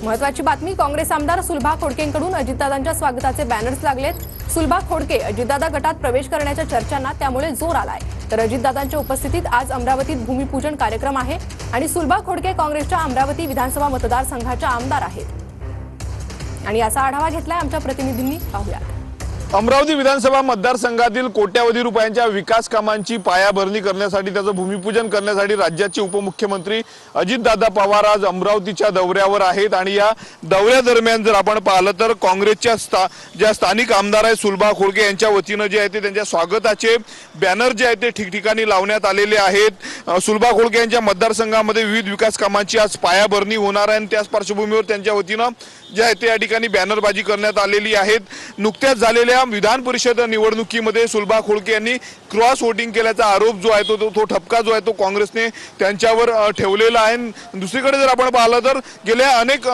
महत्त्वाची बातमी, काँग्रेस आमदार सुलभा खोडकेंकडून अजितदादांच्या स्वागताचे बॅनर्स लागलेत। सुलभा खोडके अजितदादा गटात प्रवेश करण्याच्या चर्चांना त्यामुळे जोर आलाय। तर अजितदादांच्या उपस्थितीत आज अमरावतीत भूमिपूजन कार्यक्रम आहे आणि सुलभा खोडके काँग्रेसच्या अमरावती विधानसभा मतदारसंघाच्या आमदार आहेत आणि याचा आढावा घेतलाय आमच्या प्रतिनिधींनी। पाहूया। अमरावती विधानसभा मतदारसंघातील कोट्यावधी रुपयांच्या विकास कामांची पायाभरणी करण्यासाठी त्याचं भूमिपूजन करण्यासाठी राज्याचे उपमुख्यमंत्री अजितदादा पवार आज अमरावतीच्या दौऱ्यावर आहेत आणि या दौऱ्यादरम्यान जर आपण पाहिलं तर काँग्रेसच्या ज्या स्थानिक आमदार आहेत सुलभा खोडके यांच्या वतीनं जे आहे ते त्यांच्या स्वागताचे बॅनर जे आहेत ते ठिकठिकाणी लावण्यात आलेले आहेत। सुलभा खोडके यांच्या मतदारसंघामध्ये विविध विकास कामांची आज पायाभरणी होणार आहे आणि त्याच पार्श्वभूमीवर त्यांच्या वतीनं जे आहे ते या ठिकाणी बॅनरबाजी करण्यात आलेली आहेत। नुकत्याच झालेल्या विधान परिषद निवडणुकीमध्ये सुलभा खोडके यांनी क्रॉस वोटिंग केल्याचा आरोप जो आहे तो ठपका जो आहे तो काँग्रेसने त्यांच्यावर ठेवलेला आहे। दुसरीकडे जर आपण पाहिलं तर गेल्या अनेक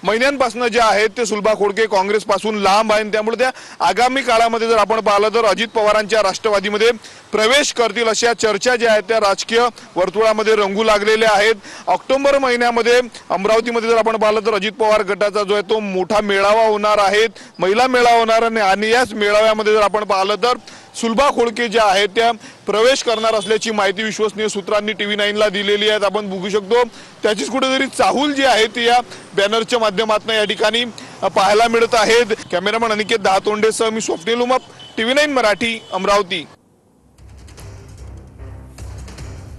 महिन्यांपासून जे आहेत ते सुलभा खोडके काँग्रेसपासून लांब आहेत, त्यामुळे त्या आगामी काळामध्ये जर आपण पाहिलं तर अजित पवारांच्या राष्ट्रवादीमध्ये प्रवेश करतील अशा चर्चा ज्या आहेत त्या राजकीय वर्तुळामध्ये रंगू लागलेल्या आहेत। ऑक्टोबर महिन्यामध्ये अमरावतीमध्ये जर आपण पाहिलं तर अजित पवार गटाचा जो आहे तो मोठा मेळावा होणार आहे, महिला मेळावा होणार आहे आणि याच मेळाव्यामध्ये जर आपण पाहिलं तर सुलभा खोडके ज्या आहेत त्या प्रवेश करणार असल्याची माहिती विश्वसनीय सूत्रांनी TV9 ला दिलेली आहे। आपण बघू शकतो त्याचीच कुठेतरी चाहूल जी आहे ती या बॅनरच्या माध्यमातून या ठिकाणी पाहायला मिळत आहेत। कॅमेरामन अनिकेत दहातोंडेसह मी स्वप्नील उमप, TV9 मराठी, अमरावती।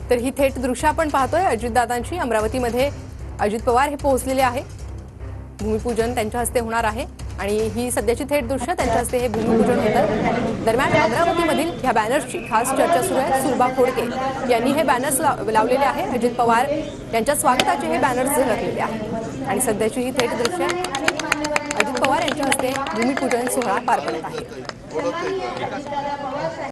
तर ही थेट दृश्य आपण पाहतोय अजितदादांची। अमरावतीमध्ये अजित पवार हे पोहोचलेले आहे, भूमिपूजन त्यांच्या हस्ते होणार आहे आणि ही सध्याची थेट दृश्य त्यांच्या हस्ते हे भूमिपूजन होतं। दरम्यान अमरावतीमधील ह्या बॅनर्सची खास चर्चा सुरू आहे। सुलभा खोडके यांनी हे बॅनर्स लावलेले आहे। अजित पवार यांच्या स्वागताचे हे बॅनर्स झळकलेले आहेत आणि सध्याची ही थेट दृश्य अजित पवार यांच्या हस्ते भूमिपूजन सोहळा पार पडत आहे।